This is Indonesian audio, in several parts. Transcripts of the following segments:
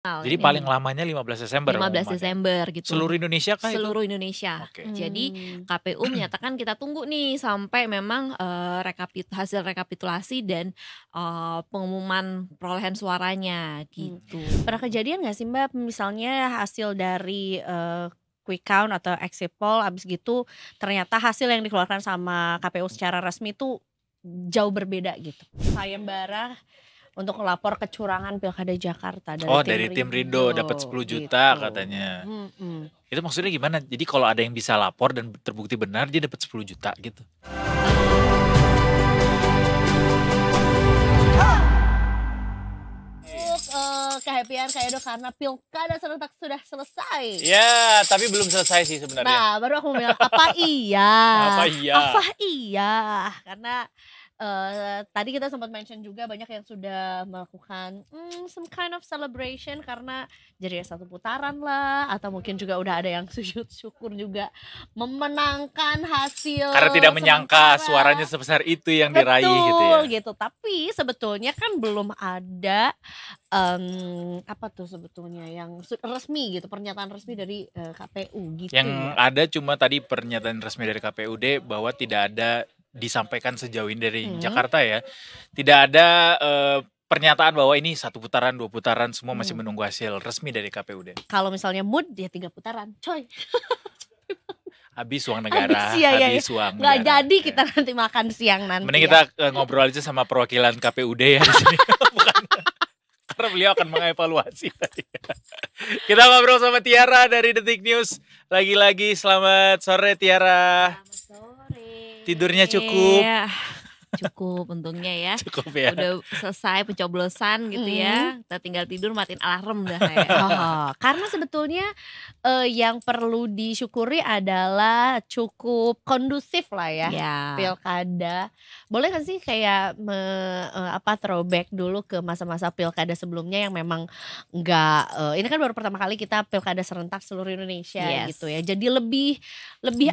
Jadi paling lamanya 15 Desember 15 Desember gitu. Seluruh Indonesia kah itu? Seluruh Indonesia. Jadi KPU menyatakan kita tunggu nih sampai memang hasil rekapitulasi dan pengumuman perolehan suaranya gitu. Pernah kejadian gak sih Mbak misalnya hasil dari quick count atau exit poll abis gitu ternyata hasil yang dikeluarkan sama KPU secara resmi itu jauh berbeda gitu. Sayembara untuk melapor kecurangan Pilkada Jakarta dari tim Rido dapat 10 juta gitu katanya. Itu maksudnya gimana? Jadi kalau ada yang bisa lapor dan terbukti benar dia dapat 10 juta gitu. Kehappian kayak Edo karena Pilkada serentak sudah selesai. Ya, tapi belum selesai sih sebenarnya. Nah, baru aku mau bilang apa iya? Apa iya? Karena tadi kita sempat mention juga banyak yang sudah melakukan some kind of celebration karena jadi satu putaran lah, atau mungkin juga udah ada yang sujud syukur juga memenangkan hasil. Karena tidak menyangka suaranya sebesar itu yang diraih gitu ya. Gitu. Tapi sebetulnya kan belum ada apa tuh sebetulnya yang resmi gitu, pernyataan resmi dari KPU gitu. Yang ada cuma tadi pernyataan resmi dari KPUD bahwa tidak ada disampaikan sejauh ini dari Jakarta ya, tidak ada pernyataan bahwa ini 1 putaran 2 putaran, semua masih menunggu hasil resmi dari KPUD. Kalau misalnya mood dia 3 putaran, coy. Habis uang negara, habis uang nggak negara. jadi kita nanti makan siang nanti. Mending kita ngobrol aja sama perwakilan KPUD ya di sini. Bukan, karena beliau akan mengevaluasi tadi. Kita ngobrol sama Tiara dari Detik News. Lagi-lagi selamat sore Tiara. Selamat sore. Tidurnya cukup? Cukup untungnya ya. Cukup ya. Udah selesai pencoblosan gitu ya. Kita tinggal tidur matiin alarm dah ya. Karena sebetulnya yang perlu disyukuri adalah cukup kondusif lah ya, Pilkada. Boleh gak sih kayak throwback dulu ke masa-masa Pilkada sebelumnya yang memang enggak, ini kan baru pertama kali kita Pilkada serentak seluruh Indonesia gitu ya. Jadi lebih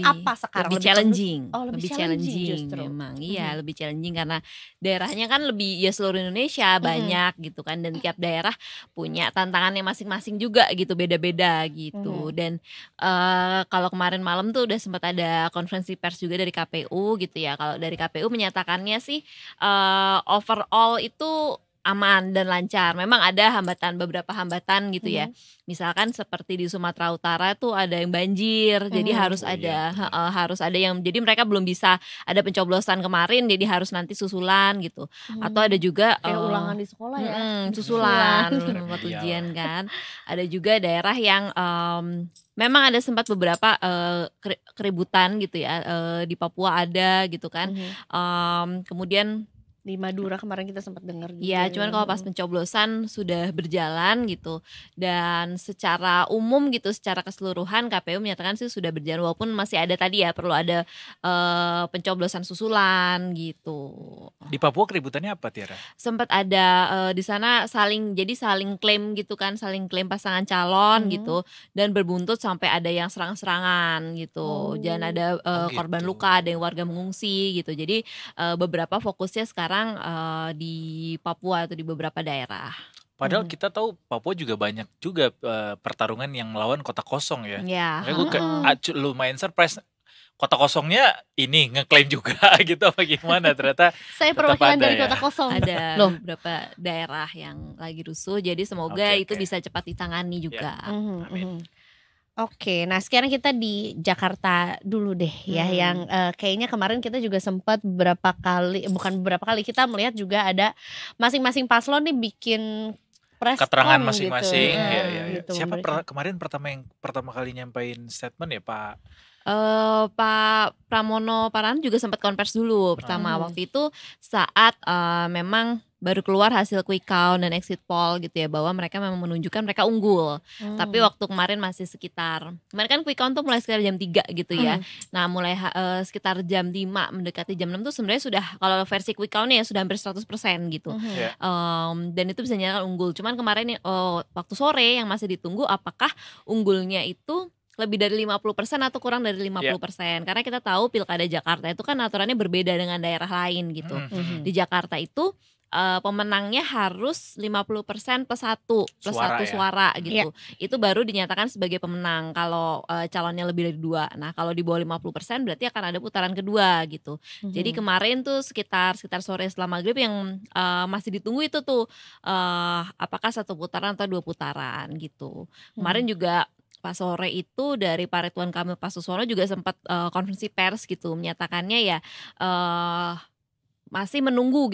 apa sekarang? Lebih challenging. Lebih challenging justru. Memang iya, lebih challenging karena daerahnya kan lebih ya seluruh Indonesia banyak gitu kan, dan tiap daerah punya tantangannya masing-masing juga gitu, beda-beda gitu. Dan kalau kemarin malam tuh udah sempat ada konferensi pers juga dari KPU gitu ya. Kalau dari KPU menyatakannya sih overall itu aman dan lancar. Memang ada beberapa hambatan gitu ya. Misalkan seperti di Sumatera Utara tuh ada yang banjir, jadi harus ada yang, jadi mereka belum bisa ada pencoblosan kemarin, jadi harus nanti susulan gitu. Atau ada juga kayak ulangan di sekolah ya, susulan buat ujian kan. Ada juga daerah yang memang ada sempat beberapa keributan gitu ya, di Papua ada gitu kan. Kemudian di Madura kemarin kita sempat dengar gitu. Iya, cuman kalau pas pencoblosan sudah berjalan gitu, dan secara umum gitu, secara keseluruhan KPU menyatakan sih sudah berjalan, walaupun masih ada tadi ya perlu ada pencoblosan susulan gitu. Di Papua keributannya apa Tiara? Sempat ada di sana saling klaim gitu kan, saling klaim pasangan calon gitu, dan berbuntut sampai ada yang serang-serangan gitu. Dan ada korban luka, ada yang warga mengungsi gitu. Jadi beberapa fokusnya sekarang di Papua atau di beberapa daerah. Padahal kita tahu Papua juga banyak juga pertarungan yang melawan kota kosong ya. Makanya gue lumayan surprise. Kota kosongnya ini ngeklaim juga gitu apa gimana, ternyata saya perwakilan dari kota kosong. Ada beberapa daerah yang lagi rusuh, jadi semoga itu bisa cepat ditangani juga. Amin. Oke, nah sekarang kita di Jakarta dulu deh ya, yang kayaknya kemarin kita juga sempat bukan beberapa kali kita melihat juga ada masing-masing paslon nih bikin press keterangan masing-masing gitu. Gitu. Siapa kemarin pertama kali nyampein statement ya Pak Pramono Paran juga sempat konvers dulu pertama waktu itu saat memang baru keluar hasil quick count dan exit poll gitu ya, bahwa mereka memang menunjukkan mereka unggul. Tapi waktu kemarin masih kemarin kan quick count tuh mulai sekitar jam 3 gitu ya. Nah mulai sekitar jam 5 mendekati jam 6 tuh sebenarnya sudah, kalau versi quick countnya ya sudah hampir 100% gitu. Dan itu bisa nyatakan unggul. Cuman kemarin waktu sore yang masih ditunggu apakah unggulnya itu lebih dari 50% atau kurang dari 50%. Karena kita tahu Pilkada Jakarta itu kan aturannya berbeda dengan daerah lain gitu. Di Jakarta itu pemenangnya harus 50% plus satu suara gitu. Itu baru dinyatakan sebagai pemenang kalau calonnya lebih dari 2. Nah, kalau di bawah 50% berarti akan ada putaran kedua gitu. Jadi kemarin tuh sekitar sore setelah maghrib yang masih ditunggu itu tuh apakah 1 putaran atau 2 putaran gitu. Kemarin juga pas sore itu dari Pak Ridwan Kamil Passusono juga sempat konferensi pers gitu, menyatakannya ya masih menunggu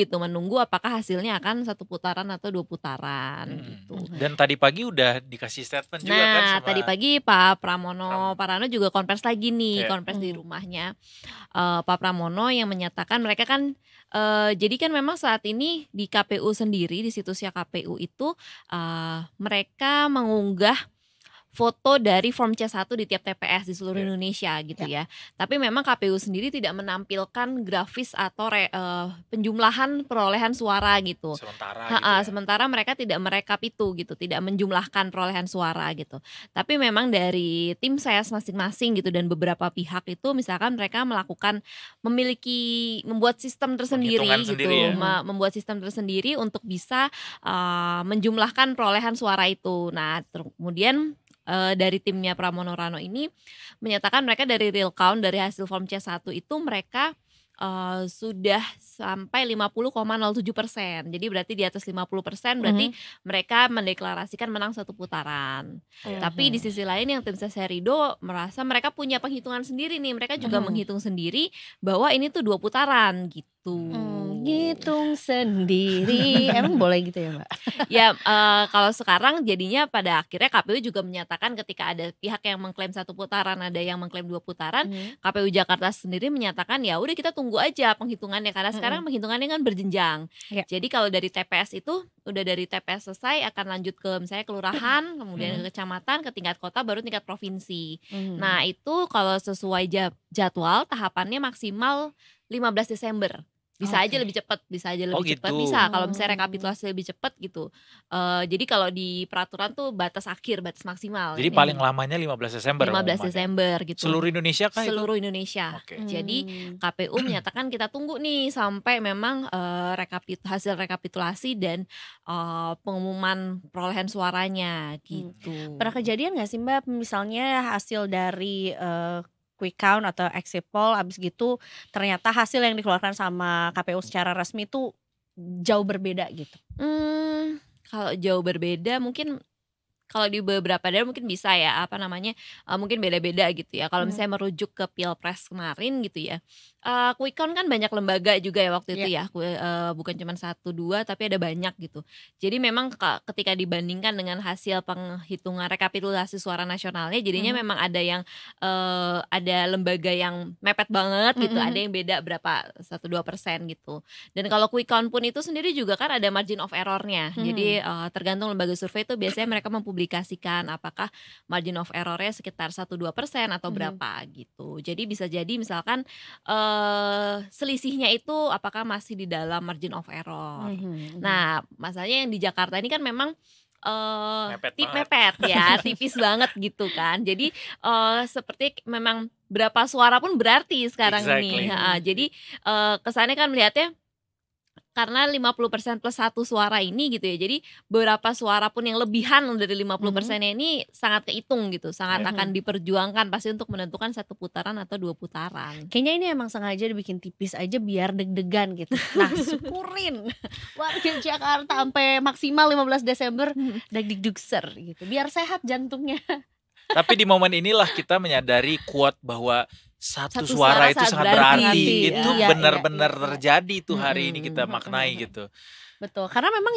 apakah hasilnya akan 1 putaran atau 2 putaran gitu. Dan tadi pagi udah dikasih statement juga kan Nah, sama tadi pagi Pak Pramono Parano juga konvers lagi nih, konvers di rumahnya Pak Pramono yang menyatakan mereka kan jadi kan memang saat ini di KPU sendiri, di situsnya KPU itu mereka mengunggah foto dari form C1 di tiap TPS di seluruh Indonesia gitu ya. Tapi memang KPU sendiri tidak menampilkan grafis atau penjumlahan perolehan suara gitu. Sementara mereka tidak merekap itu gitu, tidak menjumlahkan perolehan suara gitu. Tapi memang dari tim ses masing-masing gitu dan beberapa pihak itu misalkan mereka membuat sistem tersendiri gitu, membuat sistem tersendiri untuk bisa menjumlahkan perolehan suara itu. Nah, kemudian dari timnya Pramono Rano ini menyatakan mereka dari real count dari hasil form C1 itu mereka sudah sampai 50,07%. Jadi berarti di atas 50% berarti mereka mendeklarasikan menang 1 putaran. Tapi di sisi lain yang tim ses Herido merasa mereka punya penghitungan sendiri nih. Mereka juga menghitung sendiri bahwa ini tuh 2 putaran gitu. Ngitung sendiri. Emang boleh gitu ya, Mbak? Ya kalau sekarang jadinya pada akhirnya KPU juga menyatakan ketika ada pihak yang mengklaim 1 putaran, ada yang mengklaim 2 putaran, KPU Jakarta sendiri menyatakan ya udah kita tunggu aja penghitungannya karena sekarang penghitungannya kan berjenjang. Jadi kalau dari TPS itu udah dari TPS selesai akan lanjut ke misalnya kelurahan, kemudian ke kecamatan, ke tingkat kota, baru tingkat provinsi. Nah, itu kalau sesuai jadwal tahapannya maksimal 15 Desember. Bisa aja lebih cepat, bisa kalau misalnya rekapitulasi lebih cepat gitu. Jadi kalau di peraturan tuh batas akhir, batas maksimal. Jadi paling lamanya 15 Desember. 15 Desember gitu. Seluruh Indonesia kah itu? Seluruh Indonesia. Jadi KPU menyatakan kita tunggu nih sampai memang hasil rekapitulasi dan pengumuman perolehan suaranya gitu. Pernah kejadian nggak sih Mbak, misalnya hasil dari quick count atau exit poll abis gitu ternyata hasil yang dikeluarkan sama KPU secara resmi itu jauh berbeda gitu? Kalau jauh berbeda mungkin kalau di beberapa daerah mungkin bisa ya mungkin beda-beda gitu ya. Kalau misalnya merujuk ke Pilpres kemarin gitu ya, quick count kan banyak lembaga juga ya waktu itu ya, bukan cuma 1-2 tapi ada banyak gitu. Jadi memang ketika dibandingkan dengan hasil penghitungan rekapitulasi suara nasionalnya, jadinya memang ada yang ada lembaga yang mepet banget gitu, ada yang beda berapa 1-2% gitu. Dan kalau quick count pun itu sendiri juga kan ada margin of errornya. Jadi tergantung lembaga survei itu biasanya mereka mempublikasikan apakah margin of errornya sekitar 1-2% atau berapa gitu. Jadi bisa jadi misalkan selisihnya itu apakah masih di dalam margin of error. Nah, masalahnya yang di Jakarta ini kan memang mepet ya, tipis banget gitu kan. Jadi seperti memang berapa suara pun berarti sekarang ini. Jadi kesannya kan melihatnya karena 50% plus 1 suara ini gitu ya. Jadi beberapa suara pun yang lebihan dari 50%-nya ini sangat kehitung gitu. Sangat akan diperjuangkan pasti untuk menentukan 1 putaran atau 2 putaran. Kayaknya ini emang sengaja dibikin tipis aja biar deg-degan gitu. Nah, syukurin warga Jakarta sampai maksimal 15 Desember deg-dugser gitu. Biar sehat jantungnya. Tapi di momen inilah kita menyadari quote bahwa satu suara itu sangat berarti. Itu benar-benar terjadi tuh hari ini kita maknai gitu. Betul, karena memang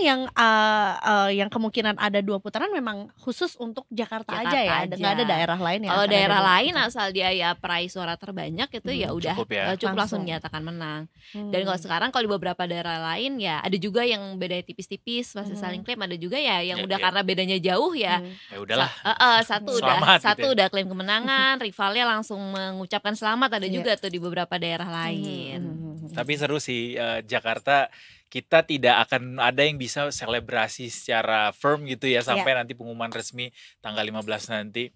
yang kemungkinan ada 2 putaran memang khusus untuk Jakarta aja ya, nggak ada daerah lain ya. Kalau daerah lain asal dia ya peraih suara terbanyak itu ya udah cukup langsung dinyatakan menang. Dan kalau sekarang kalau di beberapa daerah lain ya ada juga yang beda tipis-tipis masih saling klaim, ada juga ya yang udah karena bedanya jauh ya. Ya udahlah. Satu udah klaim kemenangan, rivalnya langsung mengucapkan selamat, ada juga tuh di beberapa daerah lain. Tapi seru sih Jakarta. Kita tidak akan ada yang bisa selebrasi secara firm gitu ya sampai nanti pengumuman resmi tanggal 15 nanti.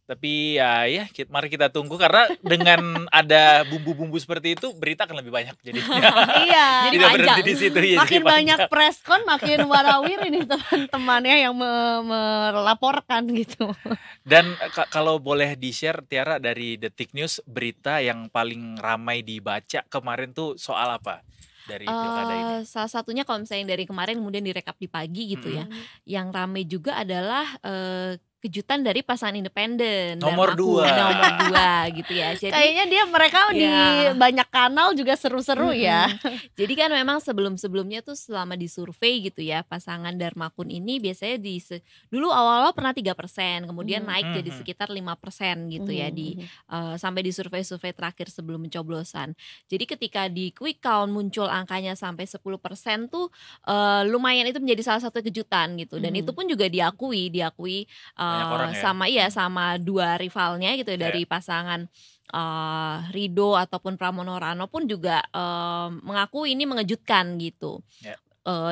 Tapi ya mari kita tunggu karena dengan ada bumbu-bumbu seperti itu berita akan lebih banyak jadinya. Iya. Jadi Tidak panjang. berhenti di situ ya. Makin banyak preskon makin warawir ini teman-temannya yang melaporkan gitu. Dan kalau boleh di-share Tiara dari Detik News, berita yang paling ramai dibaca kemarin tuh soal apa dari pilkada ini? Salah satunya kalau misalnya dari kemarin kemudian direkap di pagi gitu ya. Yang ramai juga adalah kejutan dari pasangan independen Nomor 2 gitu ya. Jadi kayaknya mereka di banyak kanal juga seru-seru ya. Jadi kan memang sebelum-sebelumnya tuh selama disurvei gitu ya, pasangan Darmakun ini biasanya dulu awal-awal pernah 3%, kemudian naik jadi sekitar 5% gitu ya sampai di survei-survei terakhir sebelum pencoblosan. Jadi ketika di quick count muncul angkanya sampai 10% tuh lumayan, itu menjadi salah satu kejutan gitu. Dan itu pun juga diakui sama dua rivalnya gitu ya, dari pasangan Ridho ataupun Pramono Rano pun juga mengaku ini mengejutkan gitu.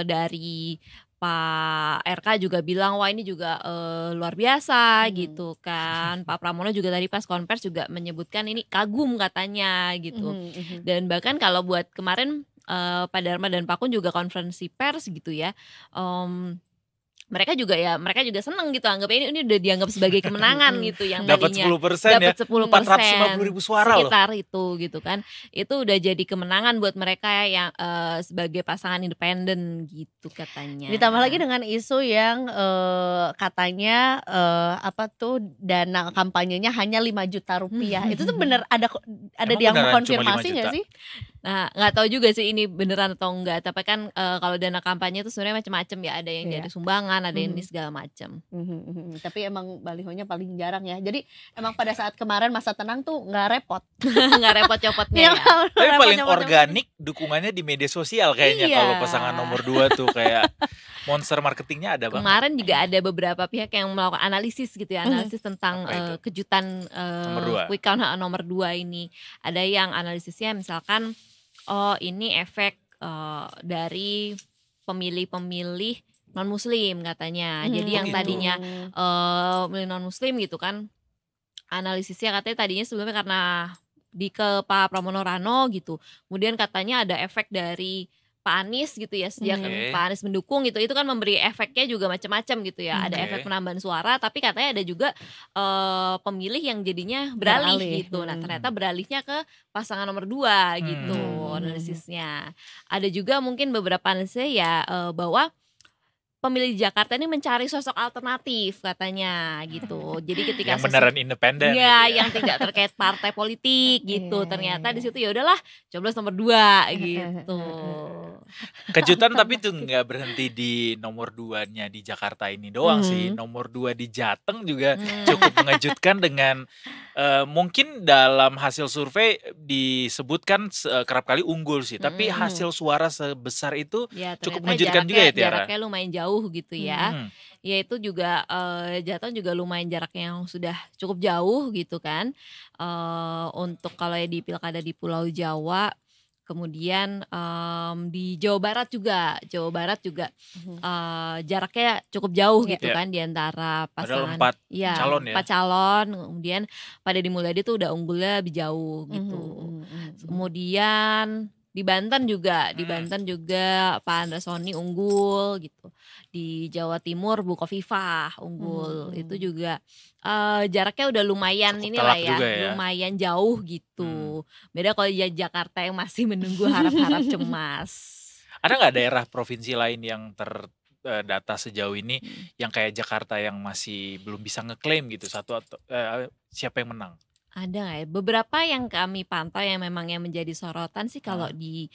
Dari Pak RK juga bilang wah ini juga luar biasa gitu kan. Pak Pramono juga tadi pas konvers juga menyebutkan ini kagum katanya gitu. Dan bahkan kalau buat kemarin Pak Dharma dan Pak Kun juga konferensi pers gitu ya. Mereka juga seneng gitu, anggapnya ini udah dianggap sebagai kemenangan gitu, yang dapat 10% ya, 450.000 suara sekitar loh. Itu gitu kan, itu udah jadi kemenangan buat mereka yang sebagai pasangan independen gitu katanya. Ditambah lagi dengan isu yang katanya dana kampanyenya hanya 5 juta rupiah. Itu tuh bener ada yang mengkonfirmasi nggak sih? Nah nggak tahu juga sih ini beneran atau enggak, tapi kan kalau dana kampanye itu sebenarnya macam-macam ya, ada yang dari sumbangan, ada yang ini segala macam. Tapi emang balihonya paling jarang ya. Jadi emang pada saat kemarin masa tenang tuh nggak repot. Nggak repot copotnya ya. Tapi paling organik dukungannya di media sosial kayaknya kalau pasangan nomor 2 tuh kayak monster marketingnya ada banget. Kemarin juga ada beberapa pihak yang melakukan analisis gitu ya, analisis tentang kejutan quick count nomor 2 ini. Ada yang analisisnya misalkan ini efek dari pemilih-pemilih non-muslim katanya. Jadi yang tadinya pemilih non-muslim gitu kan, analisisnya katanya tadinya sebelumnya karena ke Pak Pramono Rano gitu. Kemudian katanya ada efek dari Pak Anies gitu ya, sejak Pak Anies mendukung gitu, itu kan memberi efeknya juga macam-macam gitu ya. Ada efek penambahan suara, tapi katanya ada juga pemilih yang jadinya beralih gitu. Nah ternyata beralihnya ke pasangan nomor 2 gitu analisisnya. Ada juga mungkin beberapa analisisnya ya bahwa pemilih di Jakarta ini mencari sosok alternatif katanya gitu. Jadi ketika yang beneran independen gitu ya, yang tidak terkait partai politik gitu. Ternyata di situ ya udahlah coblos nomor 2 gitu. Kejutan tapi tuh nggak berhenti di nomor 2-nya di Jakarta ini doang sih. Nomor 2 di Jateng juga cukup mengejutkan dengan mungkin dalam hasil survei disebutkan kerap kali unggul sih. Tapi hasil suara sebesar itu cukup mengejutkan juga ya Tiara. Jaraknya lumayan jauh gitu ya. Ya itu juga Jateng juga lumayan jaraknya yang sudah cukup jauh gitu kan. Untuk kalau di pilkada di Pulau Jawa, kemudian di Jawa Barat juga jaraknya cukup jauh gitu kan di antara pasangan. Padahal 4 calon. Kemudian Pak Deddy Mulyadi tuh udah unggulnya lebih jauh gitu. Kemudian di Banten juga Pak Andra Soni unggul gitu. Di Jawa Timur Bu Khofifah unggul. Itu juga jaraknya udah lumayan inilah ya, lumayan jauh gitu. Beda kalau di Jakarta yang masih menunggu harap-harap cemas. Ada nggak daerah provinsi lain yang terdata sejauh ini yang kayak Jakarta yang masih belum bisa ngeklaim gitu satu atau siapa yang menang? Ada nggak ya? Beberapa yang kami pantau yang memang yang menjadi sorotan sih kalau di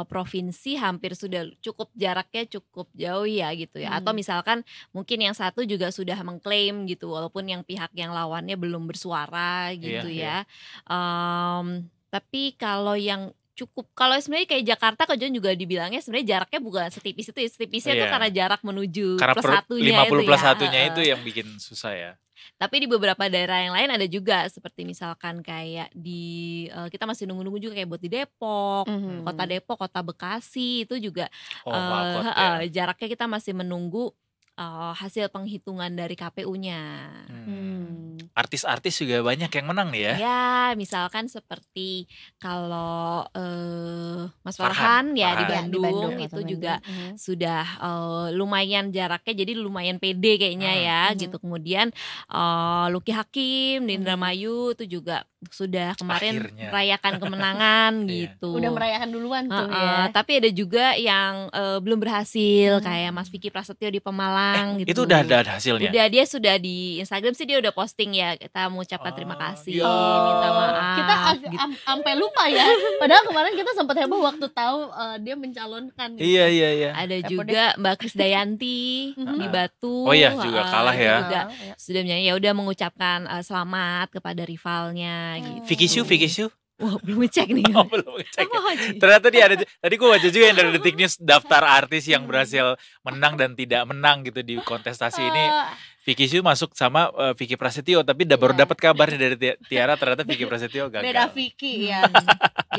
provinsi hampir sudah jaraknya cukup jauh ya gitu ya. Atau misalkan mungkin yang satu juga sudah mengklaim gitu walaupun yang pihak yang lawannya belum bersuara gitu ya. Tapi kalau yang kalau sebenarnya kayak Jakarta kemudian juga dibilangnya sebenarnya jaraknya bukan setipis itu ya. Setipisnya tuh karena jarak menuju karena plus satunya 50 plus satunya itu yang bikin susah ya. Tapi di beberapa daerah yang lain ada juga seperti misalkan kayak di kita masih nunggu-nunggu juga kayak buat di Depok, Kota Bekasi itu juga jaraknya kita masih menunggu hasil penghitungan dari KPU-nya. Artis-artis juga banyak yang menang nih ya. Ya, misalkan seperti kalau Mas Farhan ya di Bandung itu juga sudah lumayan jaraknya, jadi lumayan pede kayaknya ya gitu. Kemudian Lucky Hakim di Indramayu itu juga sudah kemarin merayakan kemenangan gitu. Udah merayakan duluan tuh ya. Tapi ada juga yang belum berhasil kayak Mas Vicky Prasetyo di Pemalang gitu. Itu udah ada hasilnya? Udah, dia sudah di Instagram sih dia udah posting ya. Kita mengucapkan terima kasih, minta maaf. Kita sampai lupa ya. Padahal kemarin kita sempat heboh waktu tahu dia mencalonkan. Gitu. Iya. Ada juga Mbak Krisdayanti di Batu. Oh iya, juga kalah ya. Juga sudah ya udah mengucapkan selamat kepada rivalnya gitu. Vicky Shu. Wah, belum ngecek nih. Belum ngecek. Ternyata dia ada. Tadi gue baca juga yang dari Detik News daftar artis yang berhasil menang dan tidak menang gitu di kontestasi ini. Vicky Shu masuk sama Vicky Prasetyo, tapi baru dapat kabarnya dari Tiara ternyata Vicky Prasetyo gagal. Beda Vicky ya.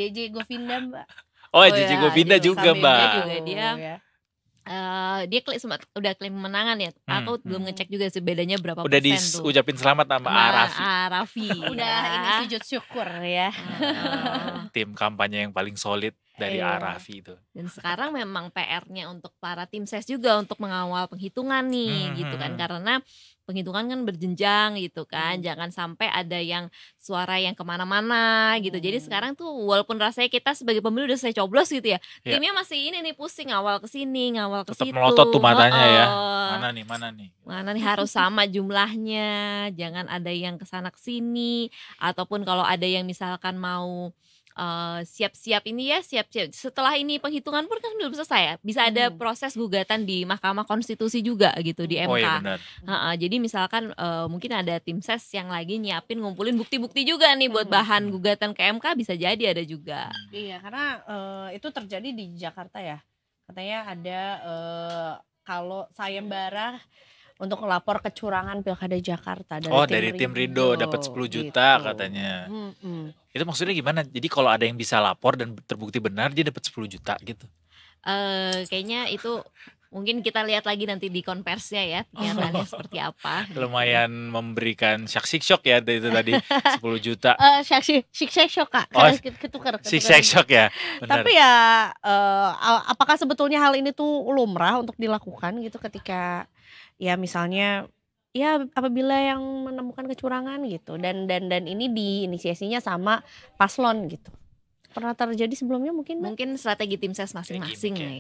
JJ Govinda, Mbak. Oh, JJ Govinda juga, Mbak. Juga dia. Dia udah klaim kemenangan ya. Aku belum ngecek juga sih bedanya berapa udah persen tuh. Udah diucapin selamat sama Arafi. Udah ini sujud syukur ya. Tim kampanye yang paling solid dari Arafi itu. Dan sekarang memang PR-nya untuk para tim ses juga untuk mengawal penghitungan nih gitu kan. Karena penghitungan kan berjenjang gitu kan. Jangan sampai ada yang suara yang kemana-mana gitu. Jadi sekarang tuh walaupun rasanya kita sebagai pemilu udah saya coblos gitu ya. Timnya masih ini nih pusing ngawal ke sini, ngawal ke situ. Tetap melotot tuh matanya ya. Mana nih harus sama jumlahnya. Jangan ada yang kesana kesini. Ataupun kalau ada yang misalkan mau siap-siap setelah ini penghitungan pun kan belum selesai ya, bisa ada proses gugatan di Mahkamah Konstitusi juga gitu di MK. Iya benar. Jadi misalkan mungkin ada tim ses yang lagi nyiapin ngumpulin bukti-bukti juga nih buat bahan gugatan ke MK, bisa jadi ada juga. Iya, karena itu terjadi di Jakarta ya, katanya ada kalau sayembara untuk melapor kecurangan Pilkada Jakarta dari tim Rido dapat 10 juta gitu. Katanya. Itu maksudnya gimana? Jadi kalau ada yang bisa lapor dan terbukti benar dia dapat 10 juta gitu. Kayaknya itu mungkin kita lihat lagi nanti di konversinya ya, kenyataannya seperti apa. Lumayan memberikan syak-syok ya itu tadi 10 juta. Syak-syok Kak. Ketukar. Syak-syok ya. Benar. Tapi ya apakah sebetulnya hal ini tuh lumrah untuk dilakukan gitu ketika ya misalnya ya apabila yang menemukan kecurangan gitu dan ini diinisiasinya sama paslon gitu. Pernah terjadi sebelumnya mungkin strategi tim ses masing-masing ya.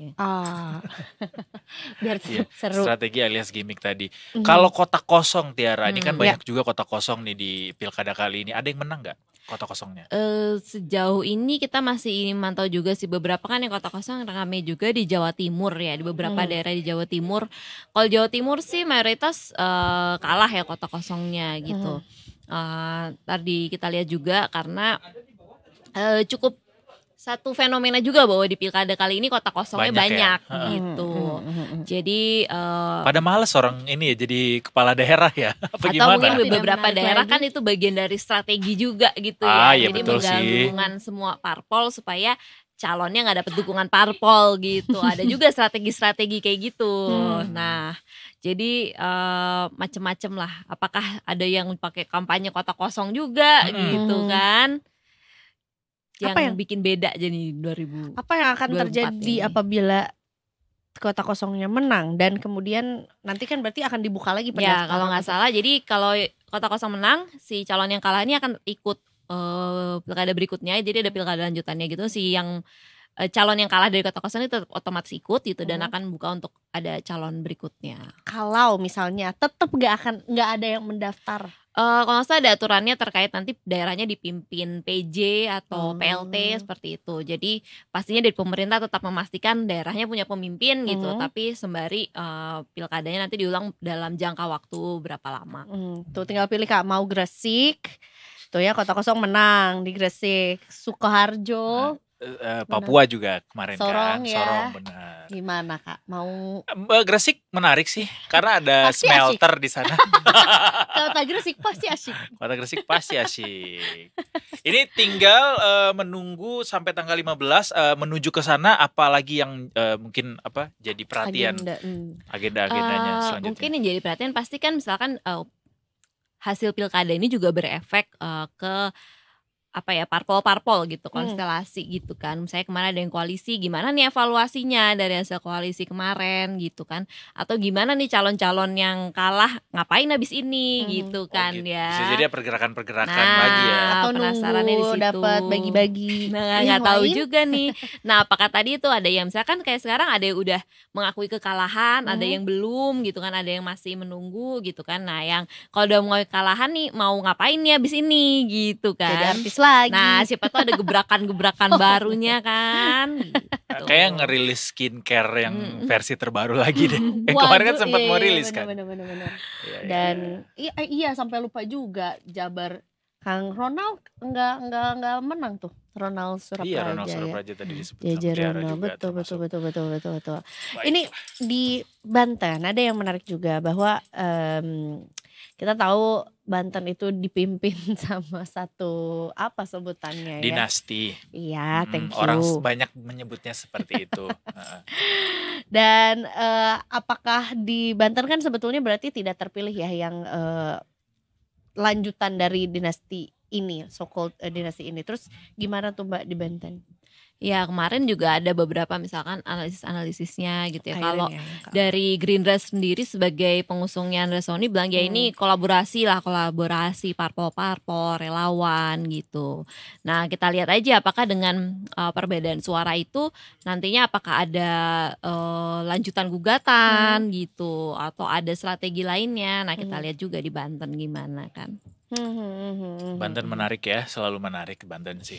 Biar seru. Strategi alias gimmick tadi. Kalau kotak kosong Tiara, ini kan banyak juga kotak kosong nih di pilkada kali ini. Ada yang menang nggak kotak kosongnya? Sejauh ini kita masih mantau juga sih, beberapa kan yang kotak kosong rame juga di Jawa Timur ya, di beberapa daerah di Jawa Timur. Kalau Jawa Timur sih mayoritas kalah ya kotak kosongnya gitu. Tadi kita lihat juga karena cukup satu fenomena juga bahwa di pilkada kali ini kotak kosongnya banyak gitu. Jadi pada males orang ini ya jadi kepala daerah ya. Apa atau gimana? Mungkin beberapa daerah kan itu bagian dari strategi juga gitu ya. Iya, jadi menggabungkan semua parpol supaya calonnya nggak dapat dukungan parpol gitu. Ada juga strategi-strategi kayak gitu. Nah, jadi macem-macem lah. Apakah ada yang pakai kampanye kotak kosong juga gitu kan? Yang bikin beda jadi 2000. Apa yang akan terjadi apabila kotak kosongnya menang dan kemudian nanti kan berarti akan dibuka lagi pendaftaran. Ya kalau nggak salah, jadi kalau kotak kosong menang, si calon yang kalah ini akan ikut pilkada berikutnya. Jadi ada pilkada lanjutannya gitu. Si yang calon yang kalah dari kotak kosong itu otomatis ikut gitu dan akan buka untuk ada calon berikutnya. Kalau misalnya tetap nggak ada yang mendaftar. Kalau nggak salah ada aturannya terkait nanti daerahnya dipimpin PJ atau PLT seperti itu. Jadi pastinya dari pemerintah tetap memastikan daerahnya punya pemimpin gitu. Tapi sembari pilkadanya nanti diulang dalam jangka waktu berapa lama. Tuh tinggal pilih Kak, mau Gresik. Tuh ya kotak kosong menang di Gresik. Sukoharjo Papua juga kemarin Sorong kan. ya. Sorong benar. Gimana Kak? Mau Gresik menarik sih karena ada Pasti smelter di sana. Kota Gresik pasti asyik. Kota Gresik pasti asyik. Ini tinggal menunggu sampai tanggal 15 menuju ke sana, apalagi yang mungkin jadi perhatian agenda-agendanya selanjutnya. Mungkin yang jadi perhatian pasti kan misalkan hasil pilkada ini juga berefek ke parpol-parpol gitu, konstelasi gitu kan. Misalnya kemarin ada yang koalisi, gimana nih evaluasinya dari hasil koalisi kemarin gitu kan. Atau gimana nih calon-calon yang kalah ngapain habis ini gitu kan gitu. ya. Bisa jadi pergerakan-pergerakan lagi ya. Atau penasarannya di nunggu situ. dapat bagi-bagi. Nah, nggak tahu juga nih. Nah, apakah tadi itu ada yang misalkan kayak sekarang ada yang udah mengakui kekalahan, ada yang belum gitu kan, ada yang masih menunggu gitu kan. Nah, yang kalau udah mengakui kekalahan nih mau ngapain nih habis ini gitu kan. Jadi artis lagi. Nah, siapa tahu ada gebrakan-gebrakan barunya kan. Gitu. Kayak ngerilis skincare yang versi terbaru lagi deh. Waduh, Kemarin kan sempat mau iya, rilis kan. bener. Iya. Dan iya sampai lupa juga Jabar Kang Ronald enggak menang tuh. Ronald Surapraja. Iya, Ronald Surapraja tadi disebut JJ sama Tiara Ronald, juga. betul. Baik. Ini di Banten ada yang menarik juga bahwa kita tahu Banten itu dipimpin sama satu apa sebutannya ya? Dinasti. Iya, thank you. Orang banyak menyebutnya seperti itu. Dan apakah di Banten kan sebetulnya berarti tidak terpilih ya yang lanjutan dari dinasti ini, so-called dinasti ini. Terus gimana tuh Mbak di Banten? Ya kemarin juga ada beberapa misalkan analisisnya gitu ya. Kalau dari Gerindra sendiri sebagai pengusungnya Andrea Soni bilang ya ini kolaborasi parpol-parpol, relawan gitu. Nah kita lihat aja apakah dengan perbedaan suara itu nantinya apakah ada lanjutan gugatan gitu atau ada strategi lainnya. Nah kita lihat juga di Banten gimana kan. Banten menarik ya, selalu menarik Banten sih.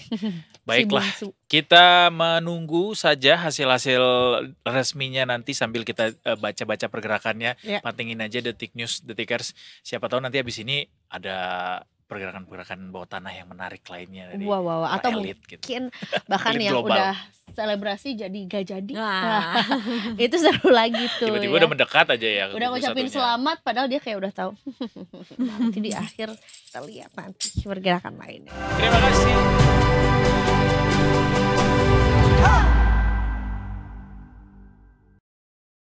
Baiklah, kita menunggu saja hasil-hasil resminya nanti sambil kita baca-baca pergerakannya. Pantengin aja Detik News, Detikers. Siapa tahu nanti habis ini ada pergerakan-pergerakan bawah tanah yang menarik lainnya dari atau elit, mungkin gitu. bahkan Elit yang global. udah selebrasi jadi gak jadi. Itu seru lagi tuh. Tiba-tiba ya. udah mendekat aja ya. Udah ngucapin selamat padahal dia kayak udah tahu. Nanti di akhir kita lihat nanti pergerakan lainnya. Terima kasih.